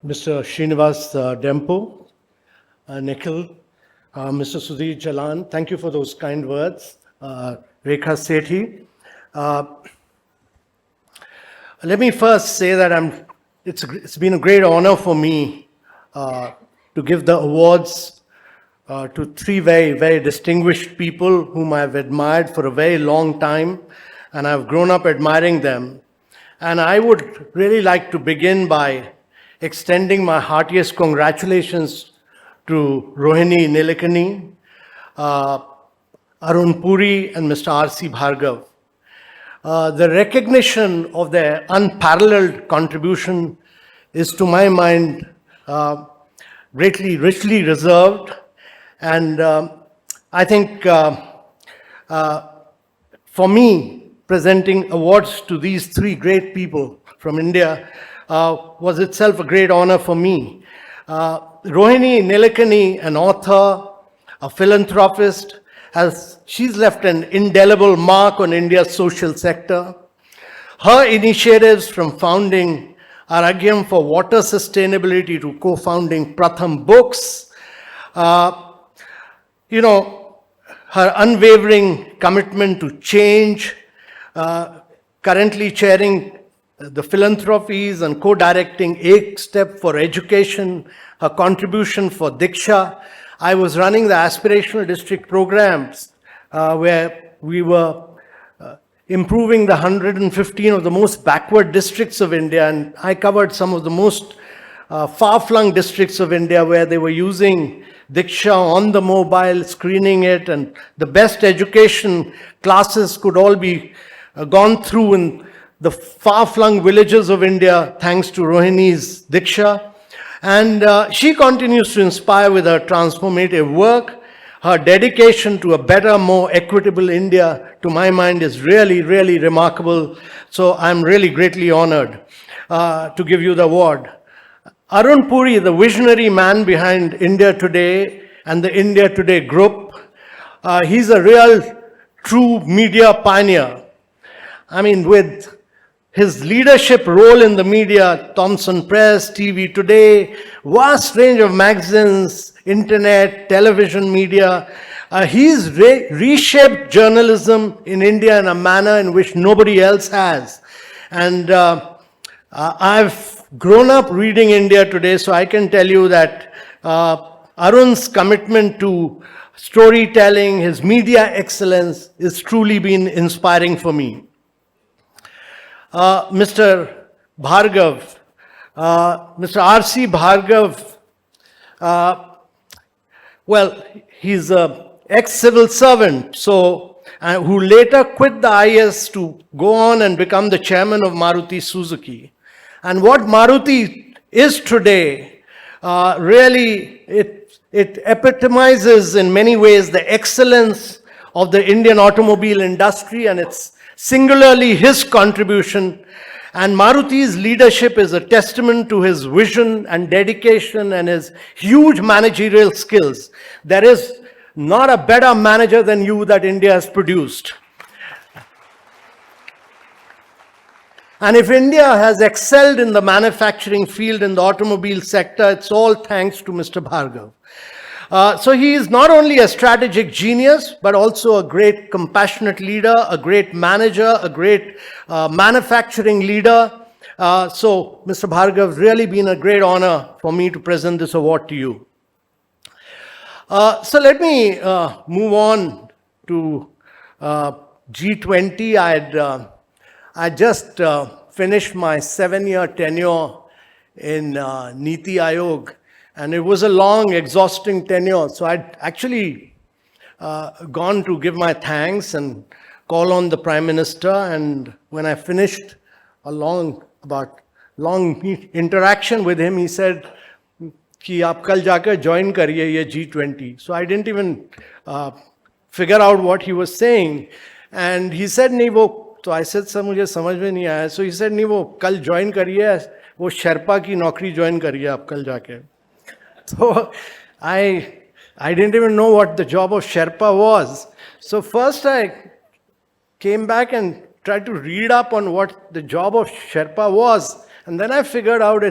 Mr. Srinivas Dempo, Nikhil, Mr. Sudhir Jalan, thank you for those kind words. Rekha Sethi. Let me first say that it's been a great honor for me to give the awards to three very, very distinguished people whom I've admired for a very long time, and I've grown up admiring them. And I would really like to begin by extending my heartiest congratulations to Rohini Nilekani, Arun Puri, and Mr. R.C. Bhargav. The recognition of their unparalleled contribution is, to my mind, greatly, richly reserved. And I think for me, presenting awards to these three great people from India was itself a great honor for me. Rohini Nilekani, an author, a philanthropist, she's left an indelible mark on India's social sector. Her initiatives from founding Aragyam for water sustainability to co-founding Pratham Books, her unwavering commitment to change, currently chairing the philanthropies and co-directing Ek Step for Education, her contribution for Diksha. I was running the aspirational district programs where we were improving the 115 of the most backward districts of India, and I covered some of the most far-flung districts of India where they were using Diksha on the mobile, screening it, and the best education classes could all be gone through in the far-flung villages of India thanks to Rohini's Diksha. And she continues to inspire with her transformative work. Her dedication to a better, more equitable India, to my mind, is really, really remarkable. So I'm really greatly honored to give you the award. Arun Puri, the visionary man behind India Today and the India Today group, he's a real, true media pioneer. I mean, with his leadership role in the media, Thomson Press, TV Today, vast range of magazines, internet, television media, he's reshaped journalism in India in a manner in which nobody else has. And I've grown up reading India Today, so I can tell you that Arun's commitment to storytelling, his media excellence, is truly been inspiring for me. Mr. Bhargav, Mr. R.C. Bhargav, well, he's an ex-civil servant, who later quit the IS to go on and become the chairman of Maruti Suzuki. And what Maruti is today, really, it epitomizes in many ways the excellence of the Indian automobile industry, and it's singularly his contribution. And Maruti's leadership is a testament to his vision and dedication and his huge managerial skills. There is not a better manager than you that India has produced. And if India has excelled in the manufacturing field in the automobile sector, it's all thanks to Mr. Bhargav. So he is not only a strategic genius, but also a great compassionate leader, a great manager, a great manufacturing leader. So Mr. Bhargav, really been a great honor for me to present this award to you. So let me move on to G20. I just finished my 7-year tenure in Niti Aayog, and it was a long, exhausting tenure. So I'd actually gone to give my thanks and call on the Prime Minister. And when I finished a long interaction with him, he said, कि आप कल जाकर join करिए ये G20. So I didn't even figure out what he was saying. And he said, नहीं वो, तो I said, sir मुझे समझ में नहीं आया. So he said, नहीं वो कल join करिए, वो शेरपा की नौकरी join करिए आप कल जाके. So I didn't even know what the job of Sherpa was. So first I came back and tried to read up on what the job of Sherpa was. And then I figured out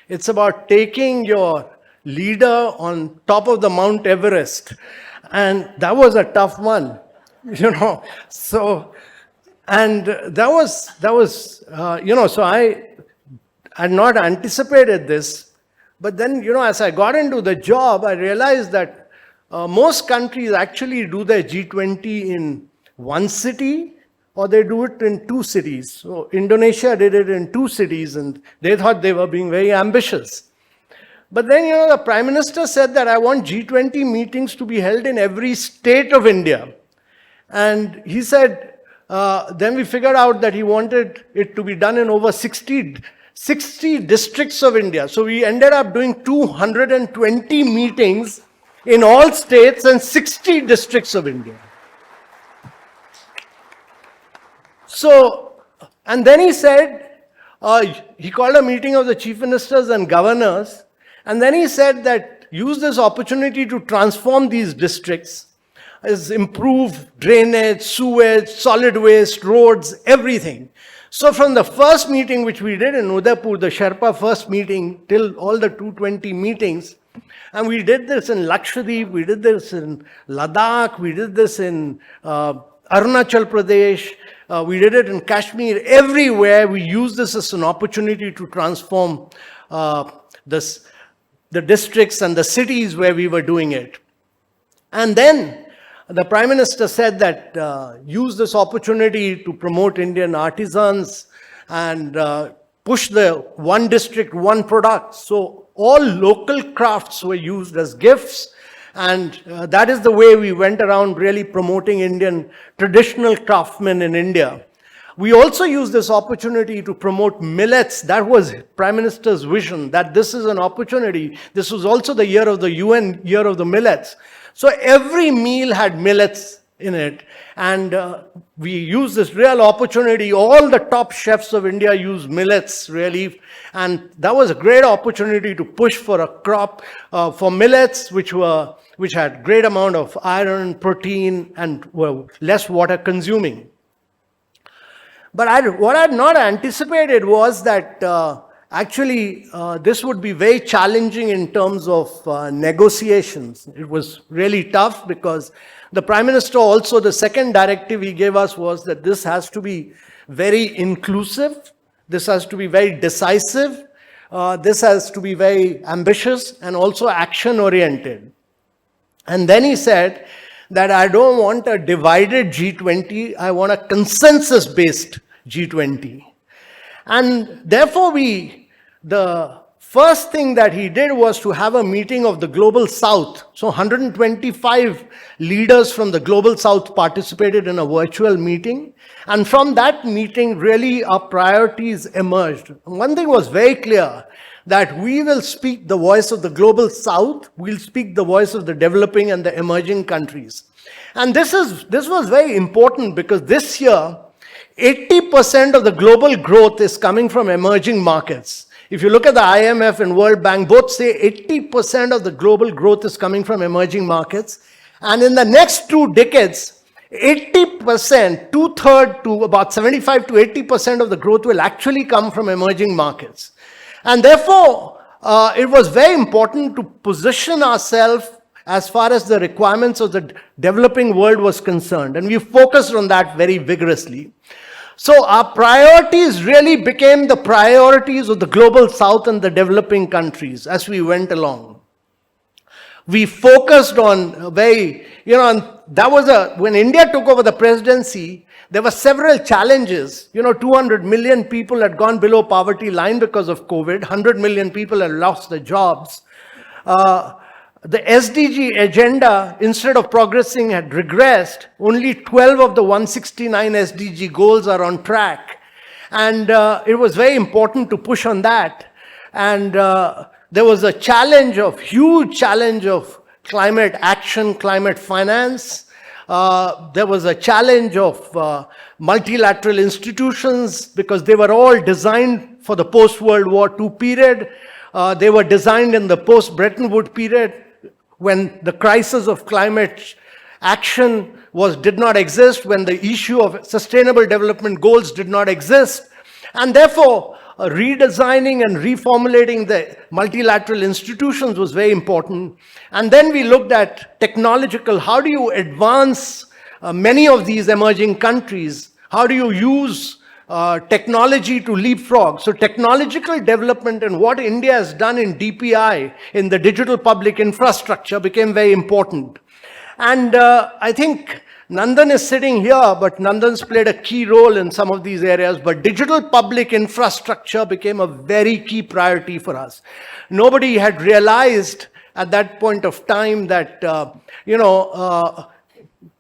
It's about taking your leader on top of the Mount Everest. And that was a tough one, So, and so I had not anticipated this. But then, as I got into the job, I realized that most countries actually do their G20 in one city, or they do it in two cities. So Indonesia did it in two cities, and they thought they were being very ambitious. But then, the Prime Minister said that I want G20 meetings to be held in every state of India. And he said, then we figured out that he wanted it to be done in over 60 districts of India. So we ended up doing 220 meetings in all states and 60 districts of India. So, and then he said, he called a meeting of the chief ministers and governors, and then he said that use this opportunity to transform these districts, is improve drainage, sewage, solid waste, roads, everything. So from the first meeting which we did in Udaipur, the Sherpa first meeting, till all the 220 meetings, and we did this in Lakshadweep, we did this in Ladakh, we did this in Arunachal Pradesh, we did it in Kashmir. Everywhere we used this as an opportunity to transform the districts and the cities where we were doing it. And then the Prime Minister said that use this opportunity to promote Indian artisans and push the one district, one product. So all local crafts were used as gifts. And that is the way we went around really promoting Indian traditional craftsmen in India. We also used this opportunity to promote millets. That was Prime Minister's vision, that this is an opportunity. This was also the year of the UN Year of the Millets. So every meal had millets in it. And we used this real opportunity. All the top chefs of India use millets, really. And that was a great opportunity to push for a crop for millets, which had great amount of iron, protein, and were less water consuming. But what I had not anticipated was that actually this would be very challenging in terms of negotiations. It was really tough because the Prime Minister also, the second directive he gave us was that this has to be very inclusive, this has to be very decisive, this has to be very ambitious and also action-oriented. And then he said that I don't want a divided G20, I want a consensus-based G20. And therefore the first thing that he did was to have a meeting of the Global South. So 125 leaders from the Global South participated in a virtual meeting. And from that meeting, really our priorities emerged. One thing was very clear, that we will speak the voice of the Global South, we'll speak the voice of the developing and the emerging countries. And this was very important because this year, 80% of the global growth is coming from emerging markets. If you look at the IMF and World Bank, both say 80% of the global growth is coming from emerging markets. And in the next 2 decades, 80%, 2/3 to about 75 to 80% of the growth will actually come from emerging markets. And therefore, it was very important to position ourselves as far as the requirements of the developing world was concerned. And we focused on that very vigorously. So our priorities really became the priorities of the Global South and the developing countries as we went along. We focused on when India took over the presidency, there were several challenges. 200 million people had gone below poverty line because of COVID. 100 million people had lost their jobs. The SDG agenda, instead of progressing, had regressed. Only 12 of the 169 SDG goals are on track. And it was very important to push on that. And there was a huge challenge of climate action, climate finance. There was a challenge of multilateral institutions because they were all designed for the post-World War II period. They were designed in the post-Bretton Woods period, when the crisis of climate action did not exist, when the issue of sustainable development goals did not exist. And therefore, redesigning and reformulating the multilateral institutions was very important. And then we looked at technological, how do you advance many of these emerging countries? How do you use technology to leapfrog? So technological development and what India has done in DPI, in the digital public infrastructure, became very important. And I think Nandan is sitting here, but Nandan's played a key role in some of these areas. But digital public infrastructure became a very key priority for us. Nobody had realized at that point of time that,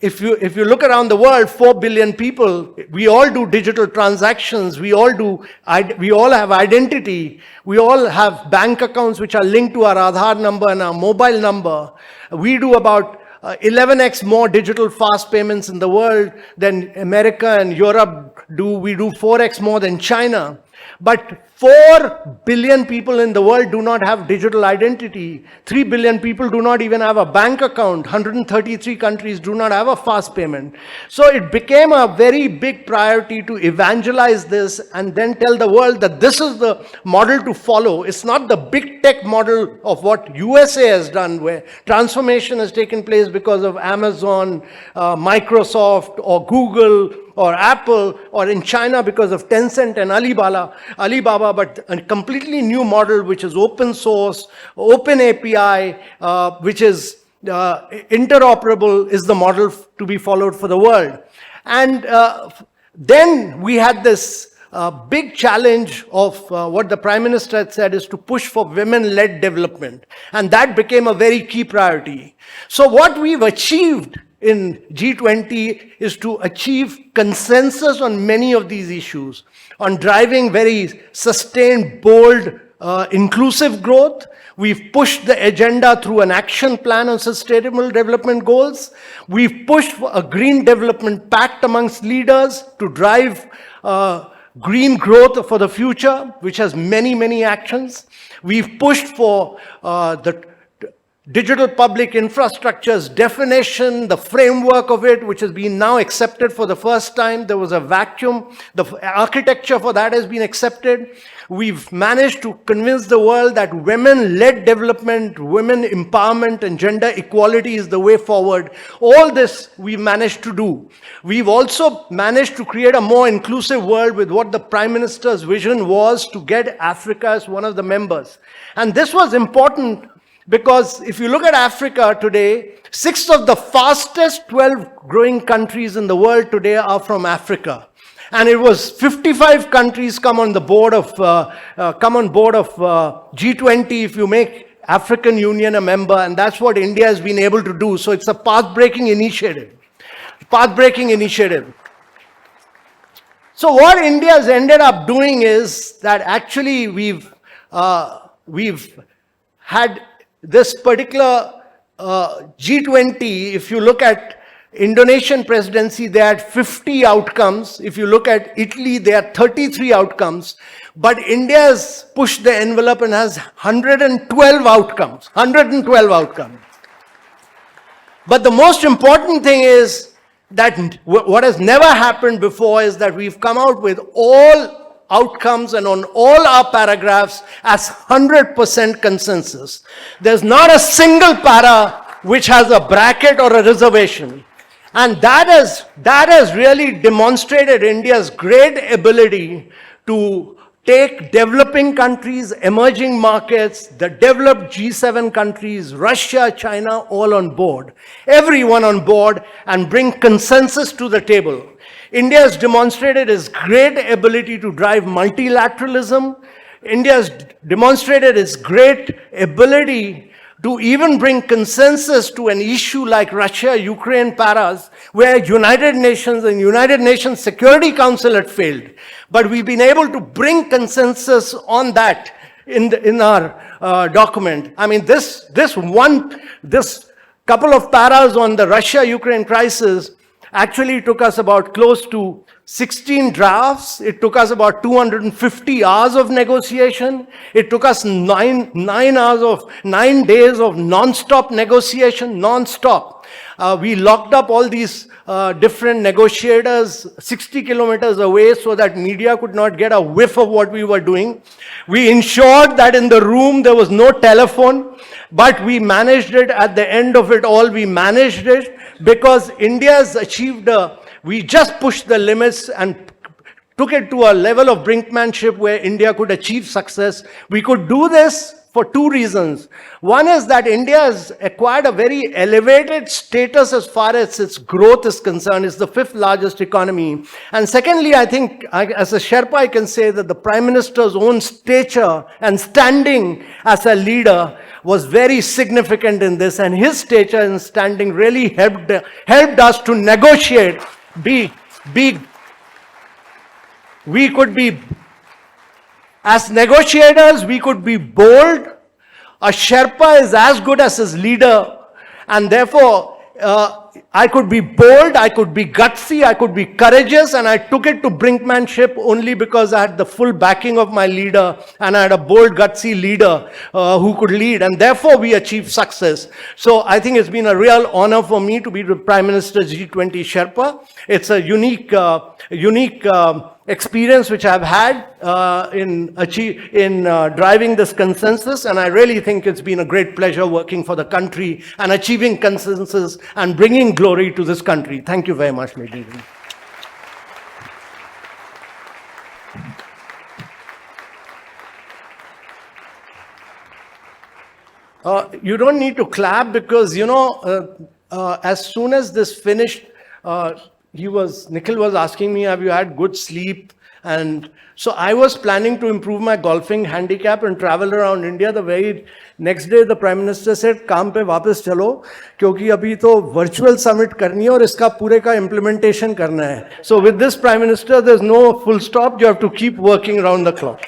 if you look around the world, 4 billion people, we all do digital transactions, we all have identity, we all have bank accounts which are linked to our Aadhaar number and our mobile number. We do about 11x more digital fast payments in the world than America and Europe do. We do 4x more than China. But 4 billion people in the world do not have digital identity. 3 billion people do not even have a bank account. 133 countries do not have a fast payment. So it became a very big priority to evangelize this and then tell the world that this is the model to follow. It's not the big tech model of what USA has done, where transformation has taken place because of Amazon, Microsoft, or Google, or Apple, or in China because of Tencent and Alibaba, but a completely new model which is open source, open API, which is interoperable, is the model to be followed for the world. And then we had this big challenge of what the Prime Minister had said is to push for women-led development. And that became a very key priority. So what we've achieved in G20 is to achieve consensus on many of these issues, on driving very sustained, bold, inclusive growth. We've pushed the agenda through an action plan on sustainable development goals. We've pushed for a green development pact amongst leaders to drive green growth for the future, which has many, many actions. We've pushed for the digital public infrastructure's definition, the framework of it, which has been now accepted for the first time. There was a vacuum. The architecture for that has been accepted. We've managed to convince the world that women-led development, women empowerment, and gender equality is the way forward. All this we've managed to do. We've also managed to create a more inclusive world with what the Prime Minister's vision was to get Africa as one of the members. And this was important because if you look at Africa today, 6 of the fastest 12 growing countries in the world today are from Africa. And it was 55 countries come on board of G20 if you make African Union a member, and that's what India has been able to do. So it's a path-breaking initiative. So what India has ended up doing is that actually we've had this particular G20, if you look at Indonesian presidency, they had 50 outcomes. If you look at Italy, they had 33 outcomes. But India has pushed the envelope and has 112 outcomes. 112 outcomes. But the most important thing is that what has never happened before is that we've come out with all outcomes and on all our paragraphs as 100% consensus. There's not a single para which has a bracket or a reservation. And that has really demonstrated India's great ability to take developing countries, emerging markets, the developed G7 countries, Russia, China, all on board. Everyone on board, and bring consensus to the table. India has demonstrated its great ability to drive multilateralism. India has demonstrated its great ability to even bring consensus to an issue like Russia-Ukraine paras, where United Nations and United Nations Security Council had failed. But we've been able to bring consensus on that in our document. I mean, this couple of paras on the Russia-Ukraine crisis Actually, it took us about close to 16 drafts. It took us about 250 hours of negotiation. It took us 9 days of non-stop negotiation, non-stop. We locked up all these different negotiators 60 kilometers away so that media could not get a whiff of what we were doing. We ensured that in the room there was no telephone, but we managed it. At the end of it all, we managed it because India has achieved we just pushed the limits and took it to a level of brinkmanship where India could achieve success. We could do this for two reasons. One is that India has acquired a very elevated status as far as its growth is concerned. It's the 5th largest economy. And secondly, I think as a Sherpa, I can say that the Prime Minister's own stature and standing as a leader was very significant in this. And his stature and standing really helped us to negotiate. We could be, as negotiators, we could be bold. A Sherpa is as good as his leader, and therefore I could be bold, I could be gutsy, I could be courageous, and I took it to brinkmanship only because I had the full backing of my leader, and I had a bold, gutsy leader who could lead, and therefore we achieved success. So I think it's been a real honor for me to be the Prime Minister's G20 Sherpa. It's a unique experience which I've had in driving this consensus, and I really think it's been a great pleasure working for the country and achieving consensus and bringing glory to this country. Thank you very much, ladies and gentlemen. You don't need to clap because, as soon as this finished, Nikhil was asking me, have you had good sleep? And so I was planning to improve my golfing handicap and travel around India. The very next day, the Prime Minister said, काम पे वापस चलो, क्योंकि अभी तो virtual summit करनी है और इसका पूरे का implementation करना है. So with this Prime Minister, there's no full stop. You have to keep working around the clock.